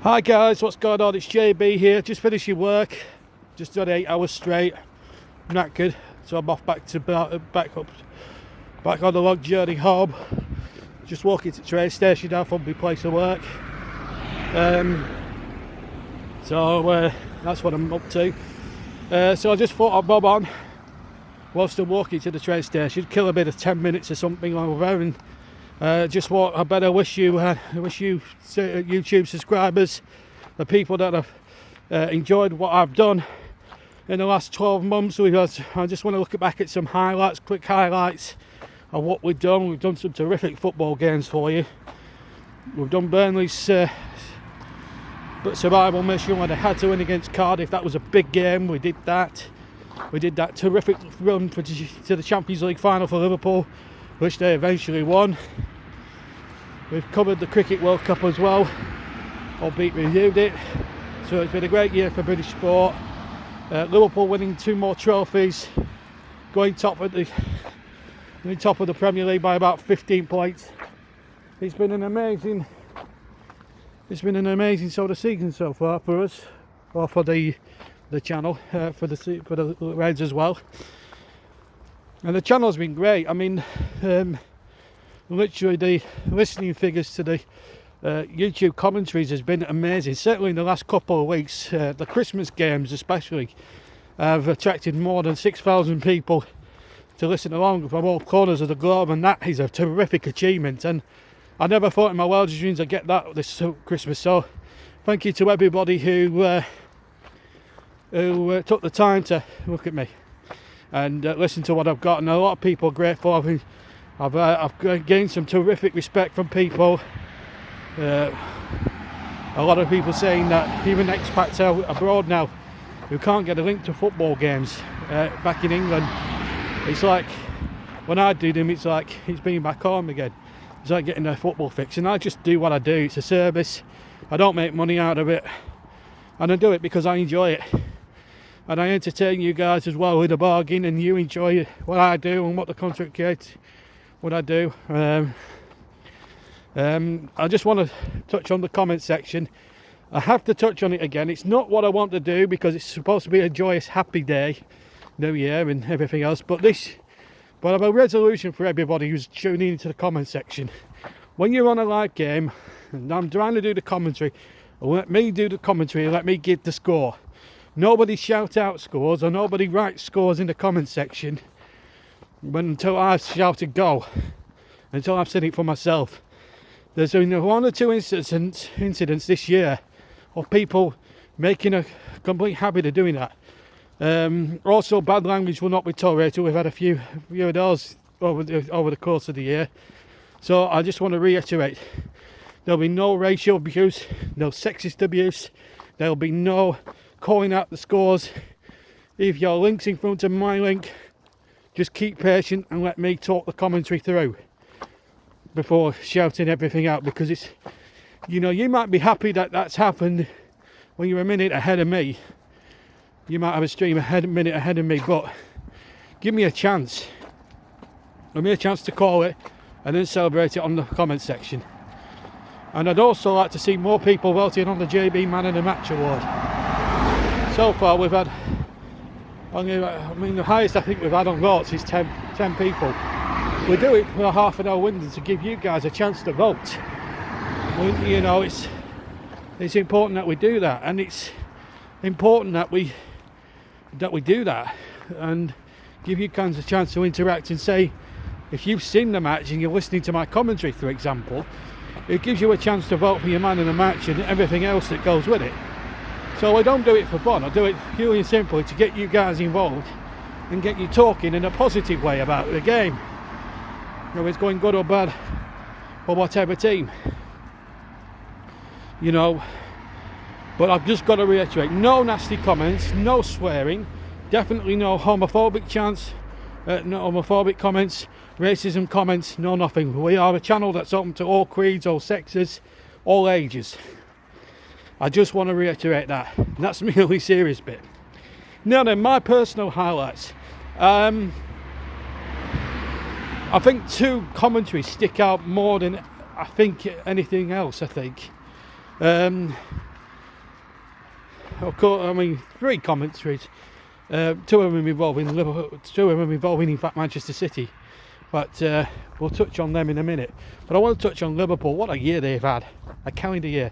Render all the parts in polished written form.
Hi guys, what's going on? It's JB here, just finishing work, just done 8 hours straight, knackered, so I'm off back on the long journey home. Just walking to the train station now from my place of work. So that's what I'm up to. So I just thought I'd bob on whilst I'm walking to the train station, kill a bit of 10 minutes or something over there, and just what I better wish you YouTube subscribers, the people that have enjoyed what I've done in the last 12 months. I just want to look back at some highlights, quick highlights of what we've done. We've done some terrific football games for you. We've done Burnley's survival mission when they had to win against Cardiff. That was a big game. We did that. We did that terrific run to the Champions League final for Liverpool, which they eventually won. We've covered the Cricket World Cup as well, albeit reviewed it. So it's been a great year for British sport. Liverpool winning 2 more trophies, going top of the Premier League by about 15 points. It's been an amazing sort of season so far for us, or for the channel, for the Reds as well. And the channel's been great. I mean, literally the listening figures to the YouTube commentaries has been amazing. Certainly in the last couple of weeks, the Christmas games especially have attracted more than 6,000 people to listen along from all corners of the globe, and that is a terrific achievement. And I never thought in my wildest dreams I'd get that this Christmas. So thank you to everybody who took the time to look at me and listen to what I've got. And a lot of people are grateful. I've gained some terrific respect from people. A lot of people saying that even expats out abroad now who can't get a link to football games back in England, it's like when I do them, it's like it's being back home again. It's like getting their football fix, and I just do what I do. It's a service. I don't make money out of it, and I do it because I enjoy it, and I entertain you guys as well with a bargain, and you enjoy what I do and what the content creates, what I do. I just want to touch on the comment section. I have to touch on it again. It's not what I want to do because it's supposed to be a joyous, happy day, New Year and everything else. But I have a resolution for everybody who's tuning into the comment section. When you're on a live game and I'm trying to do the commentary, let me do the commentary. Let me give the score. Nobody shout out scores or nobody write scores in the comment section until I've shouted go, until I've said it for myself. There's been 1 or 2 incidents this year of people making a complete habit of doing that. Also, bad language will not be tolerated. We've had a few of those over the course of the year. So I just want to reiterate, there'll be no racial abuse, no sexist abuse, there'll be no calling out the scores. If your link's in front of my link, just keep patient and let me talk the commentary through before shouting everything out, because it's, you might be happy that that's happened when you're a minute ahead of me. You might have a stream a minute ahead of me, but give me a chance. Give me a chance to call it and then celebrate it on the comment section. And I'd also like to see more people voting on the JB Man of the Match award. So far we've had the highest I think we've had on votes is 10 people. We do it for a half an hour window to give you guys a chance to vote. It's important that we do that, and it's important that we do that and give you guys a chance to interact and say, if you've seen the match and you're listening to my commentary, for example, it gives you a chance to vote for your man in the match and everything else that goes with it. So I don't do it for fun. I do it purely and simply to get you guys involved and get you talking in a positive way about the game, whether it's going good or bad for whatever team, But I've just got to reiterate, no nasty comments, no swearing, definitely no homophobic chants, no homophobic comments, racism comments, no nothing. We are a channel that's open to all creeds, all sexes, all ages. I just want to reiterate that. And that's the really serious bit. Now then, my personal highlights. I think 2 commentaries stick out more than I think anything else. of course, I mean, 3 commentaries. 2 of them involving Liverpool, 2 of them involving, in fact, Manchester City. But we'll touch on them in a minute. But I want to touch on Liverpool. What a year they've had. A calendar year.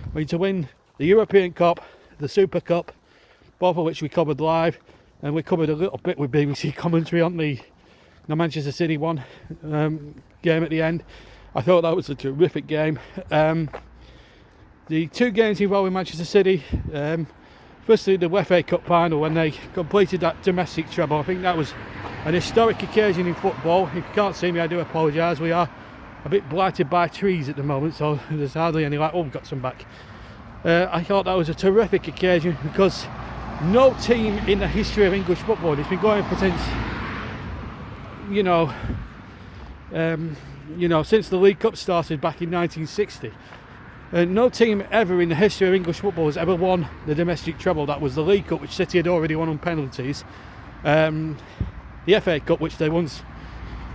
I mean, to win the European Cup, the Super Cup, both of which we covered live, and we covered a little bit with BBC commentary on the Manchester City one game at the end. I thought that was a terrific game. The 2 games involving Manchester City, firstly the FA Cup final when they completed that domestic treble. I think that was an historic occasion in football. If you can't see me, I do apologise. We are a bit blighted by trees at the moment, so there's hardly any light. Oh, we've got some back. I thought that was a terrific occasion because no team in the history of English football, it's been going for since, since the League Cup started back in 1960. No team ever in the history of English football has ever won the domestic treble. That was the League Cup, which City had already won on penalties. The FA Cup, which they won,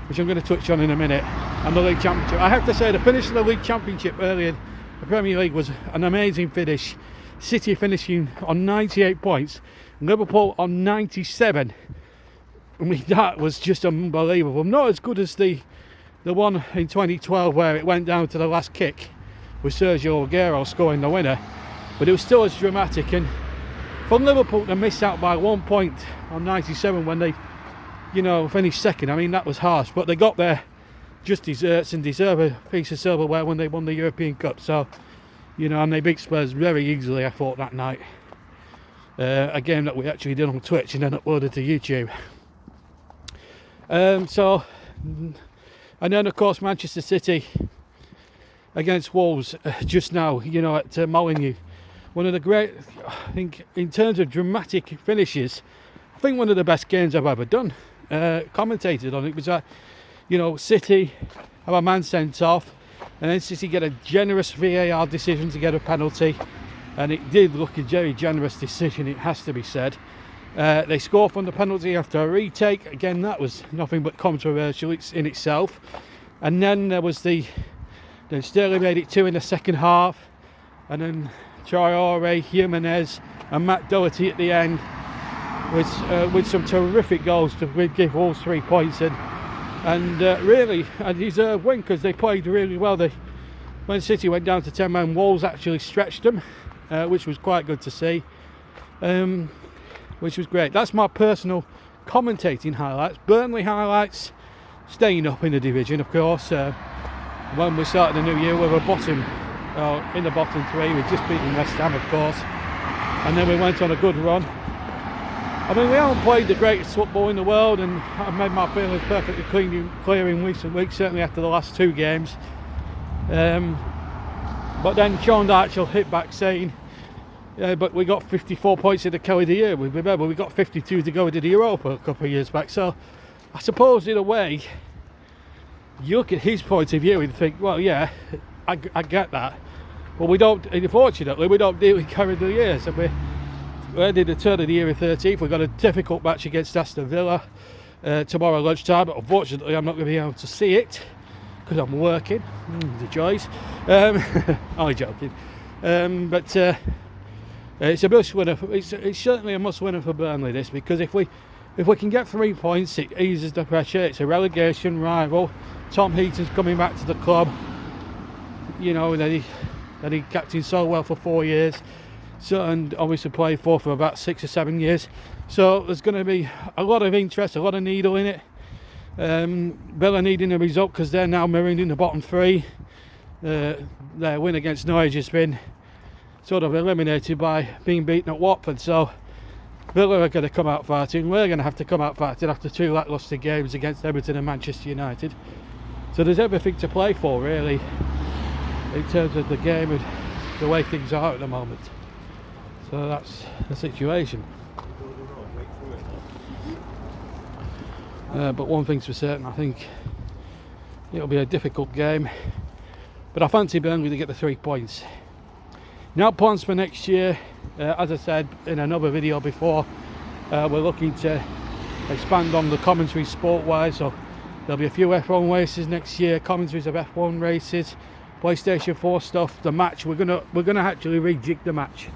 which I'm going to touch on in a minute, and the League Championship. I have to say, the finish of the League Championship earlier in the Premier League was an amazing finish. City finishing on 98 points, Liverpool on 97. I mean, that was just unbelievable. Not as good as the one in 2012 where it went down to the last kick with Sergio Aguero scoring the winner, but it was still as dramatic. And for Liverpool to miss out by 1 point on 97 when they finished second, I mean, that was harsh, but they got their just desserts and deserve a piece of silverware when they won the European Cup. So, and they beat Spurs very easily, I thought, that night. A game that we actually did on Twitch and then uploaded to YouTube. And then of course Manchester City against Wolves just now, at Molineux. One of the great, I think, in terms of dramatic finishes, I think one of the best games I've ever done. Commentated on it was City have a man sent off, and then City get a generous VAR decision to get a penalty, and it did look a very generous decision, it has to be said. They score from the penalty after a retake. Again, that was nothing but controversial in itself. And then there was then Sterling made it 2 in the second half, and then Traore, Jimenez and Matt Doherty at the end with some terrific goals to give Wolves 3 points and really a deserved win because they played really well. When City went down to 10 men, Wolves actually stretched them, which was quite good to see, which was great. That's my personal commentating highlights. Burnley highlights, staying up in the division, of course. When we started the new year, we were in the bottom 3. We'd just beaten West Ham, of course, and then we went on a good run. I mean, we haven't played the greatest football in the world, and I've made my feelings perfectly clear in recent weeks, certainly after the last 2 games. But then Sean Dyche hit back saying, but we got 54 points in the calendar year. Remember, we got 52 to go into the Europa a couple of years back. So I suppose in a way, you look at his point of view and think, well, yeah, I get that. But we don't, unfortunately, we don't deal with calendar years. And we ended the turn of the year in 13th. We've got a difficult match against Aston Villa tomorrow lunchtime. But unfortunately, I'm not going to be able to see it because I'm working. The joys. Only joking. But it's a must winner. It's certainly a must winner for Burnley, this, because if we can get 3 points, it eases the pressure. It's a relegation rival. Tom Heaton's coming back to the club. That he captained so well for 4 years. So, and obviously played for about 6 or 7 years. So there's going to be a lot of interest, a lot of needle in it. Villa needing a result because they're now mirroring in the bottom 3. Their win against Norwich has been sort of eliminated by being beaten at Watford. So Villa are going to come out fighting. We're going to have to come out fighting after 2 lacklustre games against Everton and Manchester United. So there's everything to play for, really, in terms of the game and the way things are at the moment. So that's the situation. But one thing's for certain, I think it'll be a difficult game. But I fancy Burnley to get the 3 points. Now, plans for next year, as I said in another video before, we're looking to expand on the commentary sport-wise. So there'll be a few F1 races next year, commentaries of F1 races, PlayStation 4 stuff, the match. We're gonna actually rejig the match.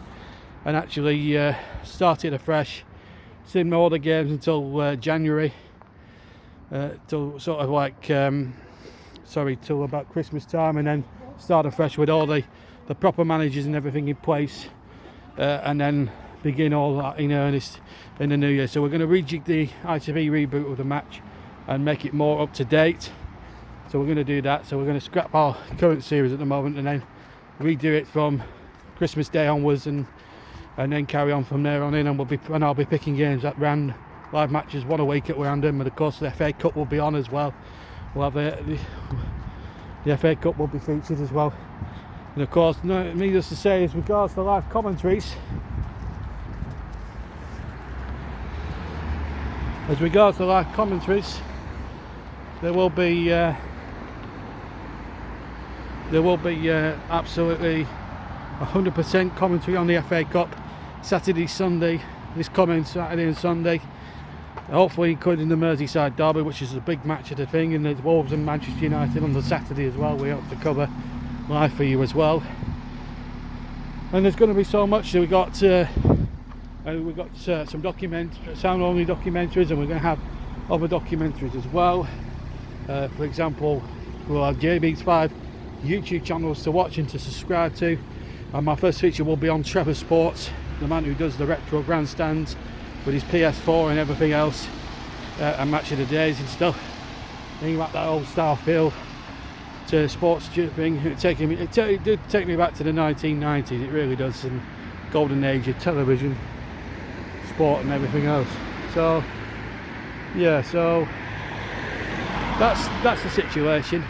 and actually started afresh. Seen all the games until January, till sort of like till about Christmas time, and then start afresh with all the proper managers and everything in place, and then begin all that in earnest in the new year. So we're going to rejig the ITV reboot of the match and make it more up to date. So we're going to do that. So we're going to scrap our current series at the moment and then redo it from Christmas Day onwards, and then carry on from there on in. And I'll be picking games at random, live matches 1 a week at random, and of course the FA Cup will be on as well. We'll have the FA Cup will be featured as well. And of course, needless to say, as regards to live commentaries, there will be absolutely 100% commentary on the FA Cup Saturday, Sunday, this coming Saturday and Sunday. Hopefully including the Merseyside derby, which is a big match of the thing, and there's Wolves and Manchester United on the Saturday as well. We hope to cover live for you as well. And there's going to be so much. So we've got some sound-only documentaries, and we're going to have other documentaries as well. For example, we'll have JB's 5 YouTube channels to watch and to subscribe to, and my first feature will be on Trevor Sports, the man who does the retro grandstands with his PS4 and everything else, and match of the days and stuff. Thinking about that old style feel to sports thing. It did take me back to the 1990s. It really does, and golden age of television, sport and everything else. So yeah, so that's the situation.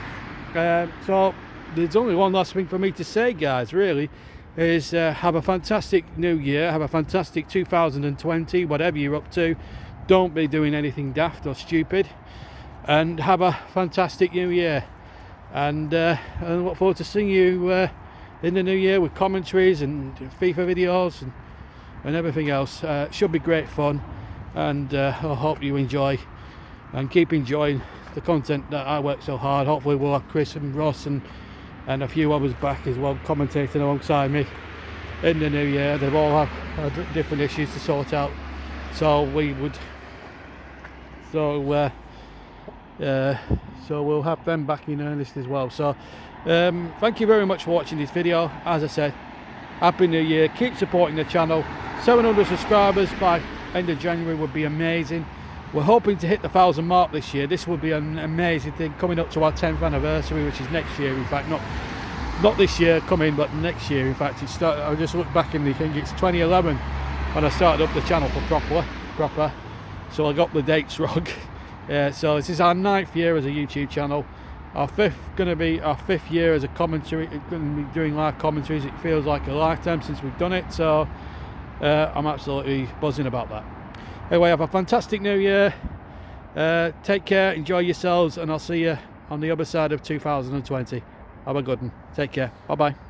So there's only one last thing for me to say, guys, really, is have a fantastic new year, have a fantastic 2020, whatever you're up to. Don't be doing anything daft or stupid, and have a fantastic new year. And I look forward to seeing you in the new year with commentaries and FIFA videos and everything else. Should be great fun, and I hope you enjoy and keep enjoying the content that I work so hard. Hopefully we'll have Chris and Ross and a few others back as well, commentating alongside me in the new year. They've all have different issues to sort out, so we'll have them back in earnest as well. So thank you very much for watching this video. As I said, happy new year, keep supporting the channel. 700 subscribers by end of January would be amazing. We're hoping to hit the 1,000 mark this year. This will be an amazing thing, coming up to our 10th anniversary, which is next year. In fact, not this year coming, but next year. In fact, I just looked back and I think it's 2011 when I started up the channel for proper. So I got the dates wrong. So this is our 9th year as a YouTube channel. Going to be our 5th year as a commentary. Going to be doing live commentaries. It feels like a lifetime since we've done it. So I'm absolutely buzzing about that. Anyway, have a fantastic new year. Take care, enjoy yourselves, and I'll see you on the other side of 2020. Have a good one. Take care. Bye bye.